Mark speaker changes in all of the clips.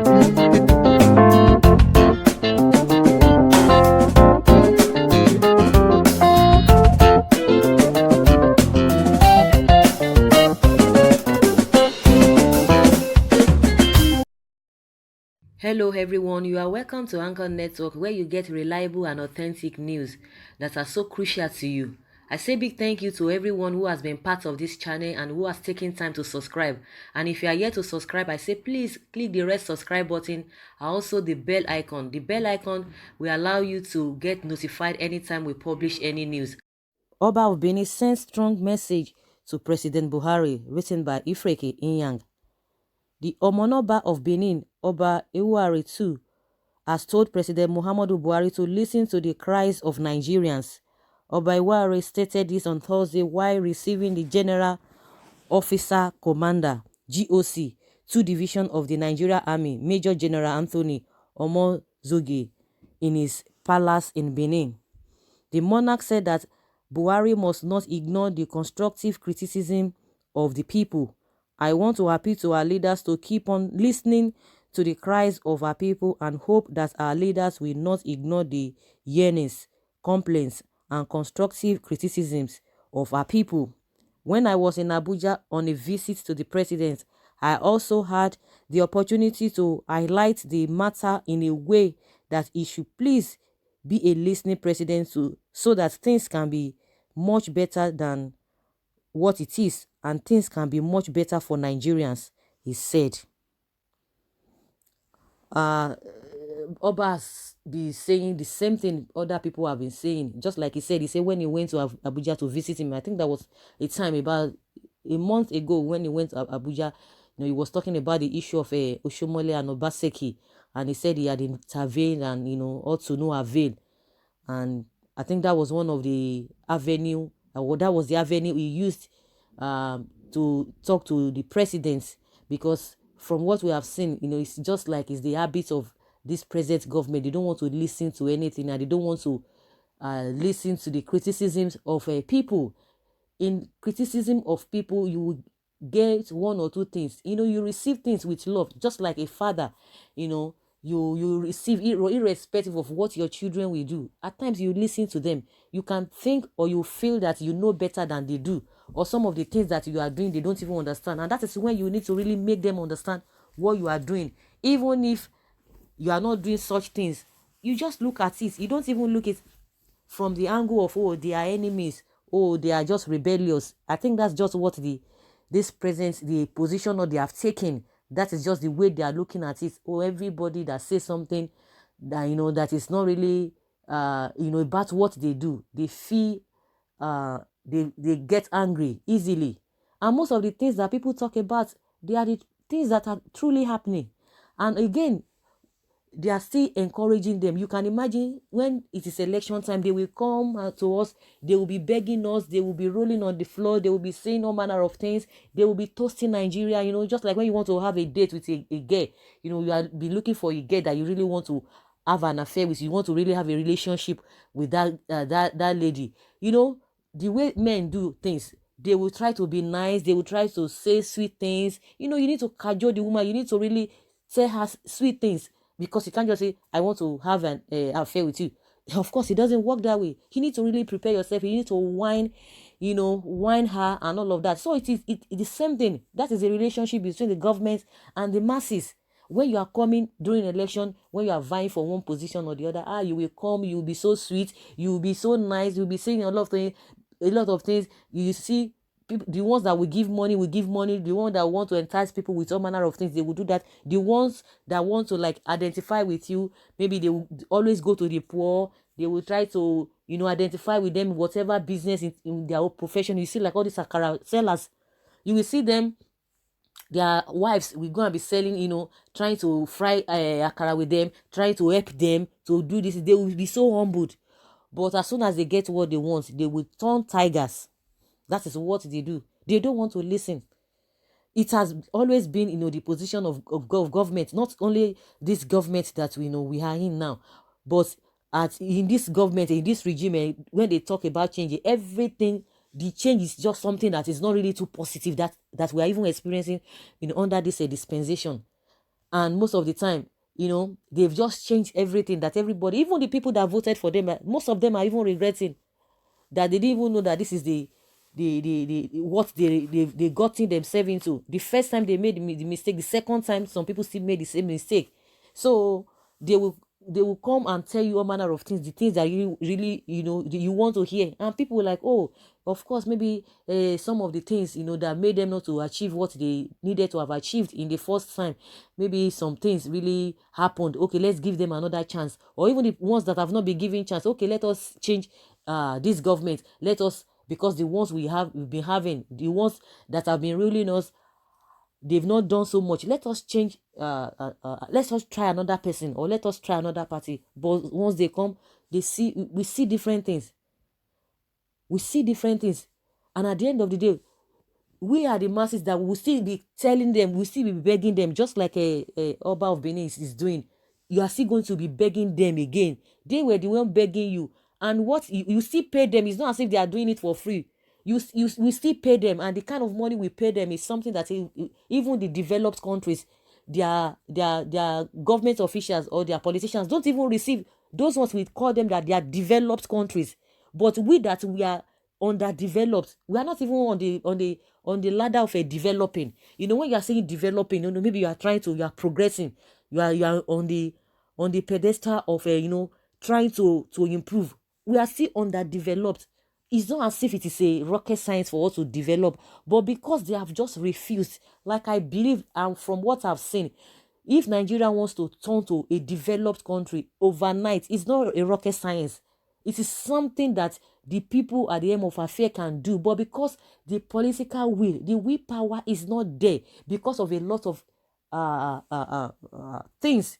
Speaker 1: Hello, everyone. You are welcome to Anchor Network, where you get reliable and authentic news that are so crucial to you. I say big thank you to everyone who has been part of this channel and who has taken time to subscribe. And if you are yet to subscribe, I say please click the red subscribe button and also the bell icon. The bell icon will allow you to get notified anytime we publish any news. Oba of Benin sends strong message to President Buhari, written by Ifreke Inyang. The Omonoba of Benin, Oba Ewuare II, has told President Muhammadu Buhari to listen to the cries of Nigerians. Oba Ewuare stated this on Thursday while receiving the General Officer Commander (GOC) 2 Division of the Nigeria Army, Major General Anthony Omozoge, in his palace in Benin. The monarch said that Buhari must not ignore the constructive criticism of the people. I want to appeal to our leaders to keep on listening to the cries of our people and hope that our leaders will not ignore the yearnings, complaints, and constructive criticisms of our people. When I was in Abuja on a visit to the president, I also had the opportunity to highlight the matter in a way that he should please be a listening president so that things can be much better than what it is and things can be much better for Nigerians, he said. uh Obas be saying the same thing other people have been saying. Just like he said when he went to Abuja to visit him, I think that was a time about a month ago when he went to Abuja. He was talking about the issue of Oshomole and Obaseki, and he said he had intervened and all to no avail. And I think that was one of the avenue, that was the avenue he used to talk to the president, because from what we have seen, it's just like it's the habit of this present government. They don't want to listen to anything, and they don't want to listen to the criticisms of people. In criticism of people, you will get one or two things. You receive things with love, just like a father. You receive irrespective of what your children will do. At times you listen to them. You can think or you feel that you know better than they do, or some of the things that you are doing they don't even understand, and that is when you need to really make them understand what you are doing. Even if you are not doing such things, you just look at it. You don't even look at it from the angle of, oh, they are enemies, oh, they are just rebellious. I think that's just what this present, the position that they have taken, that is just the way they are looking at it. Oh, everybody that says something that that is not really about what they do, they feel they get angry easily. And most of the things that people talk about, they are the things that are truly happening. And again, they are still encouraging them. You can imagine when it is election time, they will come to us, they will be begging us, they will be rolling on the floor, they will be saying all manner of things, they will be toasting Nigeria, just like when you want to have a date with a girl, you are be looking for a girl that you really want to have an affair with, you want to really have a relationship with that lady. The way men do things, they will try to be nice, they will try to say sweet things. You need to cajole the woman, you need to really tell her sweet things, because you can't just say, I want to have an affair with you. Of course, it doesn't work that way. You need to really prepare yourself. You need to whine her and all of that. So it is the same thing. That is a relationship between the government and the masses. When you are coming during election, when you are vying for one position or the other, you will come, you will be so sweet, you will be so nice, you will be saying a lot of things. You see, people, the ones that will give money will give money. The ones that want to entice people with all manner of things, they will do that. The ones that want to identify with you, maybe they will always go to the poor. They will try to identify with them, whatever business in their own profession. You see, like all these akara sellers, you will see them, their wives will go and be selling, trying to fry akara with them, trying to help them to do this. They will be so humbled, but as soon as they get what they want, they will turn tigers. That is what they do. They don't want to listen. It has always been, the position of government, not only this government that we are in now, but in this government, in this regime, when they talk about change, everything, the change is just something that is not really too positive, that we are even experiencing under this dispensation. And most of the time, they've just changed everything, that everybody, even the people that voted for them, most of them are even regretting that they didn't even know that this is the what they got in themselves into. The first time they made the mistake, the second time some people still made the same mistake. So they will come and tell you all manner of things, the things that you really you want to hear, and people were like, oh, of course, maybe some of the things that made them not to achieve what they needed to have achieved in the first time, maybe some things really happened. Okay, let's give them another chance. Or even the ones that have not been given chance, okay, let us change this government. Let us, because the ones we've been having, the ones that have been ruling us, they've not done so much. Let us change, let us try another person, or let us try another party. But once they come, we see different things. We see different things. And at the end of the day, we are the masses that will still be telling them, will still be begging them, just like a Oba of Benin is doing. You are still going to be begging them again. They were the one begging you. And what you still pay them. It's not as if they are doing it for free. We still pay them, and the kind of money we pay them is something that even the developed countries, their government officials or their politicians don't even receive. Those ones, we call them that they are developed countries. But we are underdeveloped. We are not even on the ladder of a developing. When you are saying developing, maybe you are progressing. You are on the pedestal of trying to improve. We are still underdeveloped. It's not as if it is a rocket science for us to develop, but because they have just refused, like I believe, and from what I've seen, if Nigeria wants to turn to a developed country overnight, it's not a rocket science. It is something that the people at the end of affair can do, but because the political will, the willpower is not there, because of a lot of things,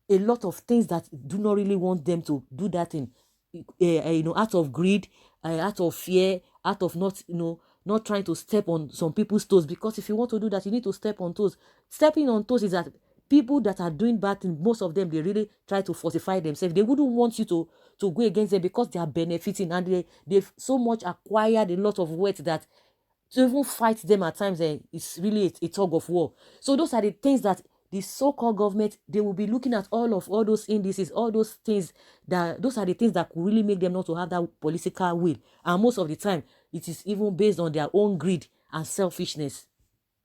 Speaker 1: a lot of things that do not really want them to do that thing, out of greed, out of fear, out of not trying to step on some people's toes. Because if you want to do that, you need to step on toes. Stepping on toes is that people that are doing bad things, most of them, they really try to fortify themselves. They wouldn't want you to go against them, because they are benefiting, and they've so much acquired a lot of wealth that to even fight them at times, it's really a tug of war. So those are the things that the so-called government, they will be looking at all those indices, all those things, that those are the things that could really make them not to have that political will. And most of the time, it is even based on their own greed and selfishness.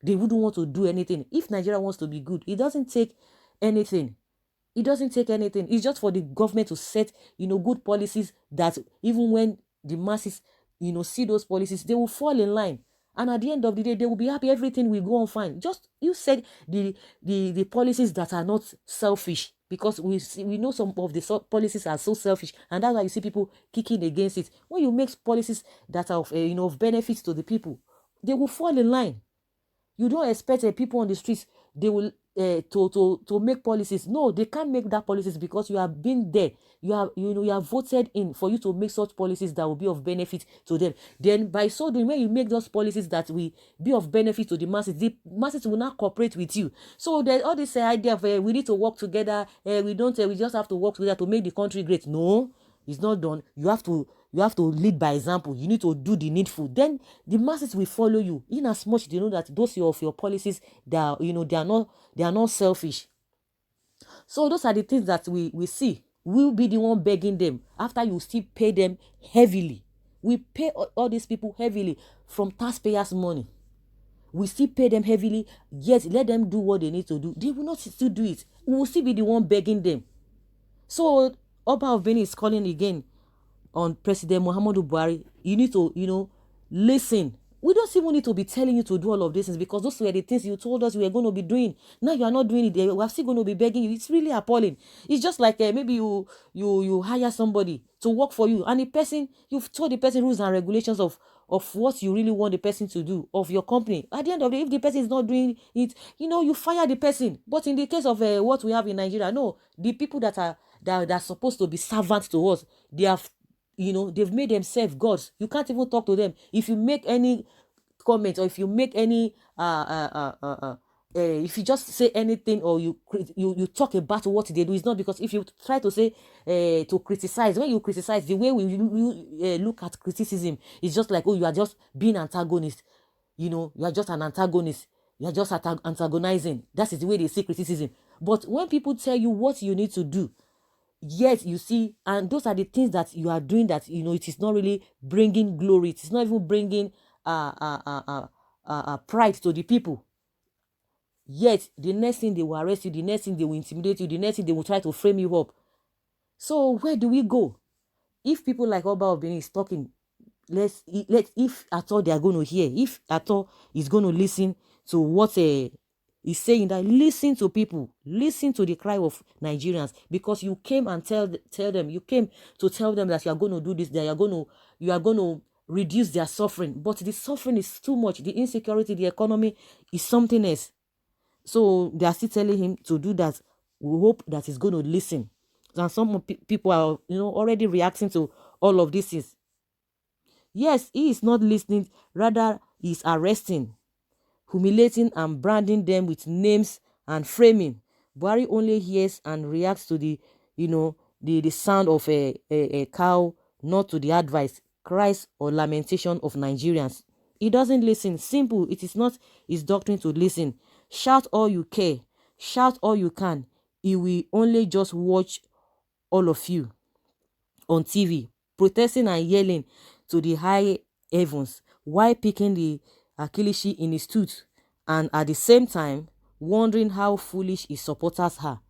Speaker 1: They wouldn't want to do anything. If Nigeria wants to be good, it doesn't take anything. It doesn't take anything. It's just for the government to set, good policies that even when the masses, see those policies, they will fall in line. And at the end of the day, they will be happy. Everything will go on fine. Just, you said the policies that are not selfish, because we know some of the policies are so selfish, and that's why you see people kicking against it. When you make policies that are of benefits to the people, they will fall in line. You don't expect people on the streets, they will to make policies. No, they can't make that policies, because you have been there. You have voted in for you to make such policies that will be of benefit to them. Then by so doing, when you make those policies that will be of benefit to the masses will not cooperate with you. So there's all this idea of we need to work together. We just have to work together to make the country great. No, it's not done. You have to lead by example. You need to do the needful. Then the masses will follow you. In as much they know that those of your policies, that they are not selfish. So those are the things that we see. We'll be the one begging them after you still pay them heavily. We pay all these people heavily from taxpayers' money. We still pay them heavily, yet let them do what they need to do. They will not still do it. We will still be the one begging them. So Oba of Benin is calling again on President Muhammadu Buhari. You need to, listen. We don't even need to be telling you to do all of these things, because those were the things you told us we were going to be doing. Now you are not doing it. We are still going to be begging you. It's really appalling. It's just like maybe you hire somebody to work for you, and the person, you've told the person rules and regulations of what you really want the person to do, of your company. At the end of the day, if the person is not doing it, you fire the person. But in the case of what we have in Nigeria, no, the people that are supposed to be servants to us, they've made themselves gods. You can't even talk to them. If you make any comment, or if you make any if you just say anything, or you talk about what they do, it's not, because if you try to say to criticize, when you criticize, the way we look at criticism is just like, oh, you are just being antagonist. You are just an antagonist. You're just antagonizing. That is the way they see criticism. But when people tell you what you need to do, yet you see, and those are the things that you are doing that, it is not really bringing glory. It is not even bringing pride to the people. Yet the next thing they will arrest you, the next thing they will intimidate you, the next thing they will try to frame you up. So where do we go? If people like Oba of Benin is talking, let if at all they are going to hear, if at all is going to listen to what he's saying, that listen to people, listen to the cry of Nigerians, because you came and tell them, you came to tell them that you are going to do this, that you are going to reduce their suffering, but the suffering is too much. The insecurity, the economy is something else. So they are still telling him to do that. We hope that he's going to listen. And some people are already reacting to all of this. Yes, he is not listening, rather he's arresting, humiliating and branding them with names and framing. Buhari only hears and reacts to the sound of a cow, not to the advice, cries or lamentation of Nigerians. He doesn't listen. Simple. It is not his doctrine to listen. Shout all you care. Shout all you can. He will only just watch all of you on TV, protesting and yelling to the high heavens while picking the Akilishi in his tooth, and at the same time wondering how foolish his supporters are.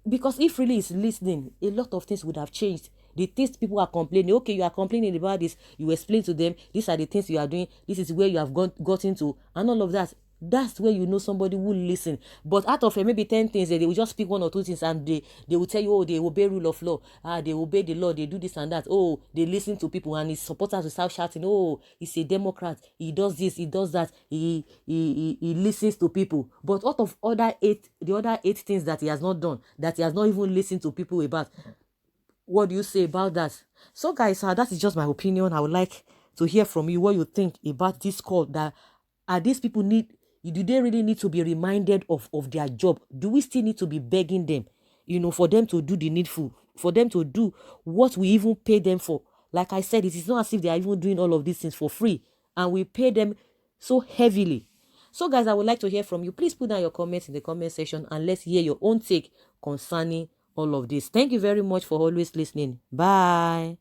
Speaker 1: Because if really is listening, a lot of things would have changed. The things people are complaining, okay, you are complaining about this, you explain to them, these are the things you are doing, this is where you have gotten to, and all of that. That's where you know somebody will listen. But out of maybe 10 things, they will just pick one or two things, and they will tell you, oh, they obey rule of law, they obey the law, they do this and that, oh, they listen to people, and his supporters will start shouting, oh, he's a Democrat, he does this, he does that, he listens to people. But out of the other eight things that he has not done, that he has not even listened to people about, what do you say about that? So guys, that is just my opinion. I would like to hear from you what you think about this call. That these people do they really need to be reminded of their job? Do we still need to be begging them, for them to do the needful, for them to do what we even pay them for? Like I said, it is not as if they are even doing all of these things for free, and we pay them so heavily. So guys, I would like to hear from you. Please put down your comments in the comment section, and let's hear your own take concerning all of this. Thank you very much for always listening. Bye.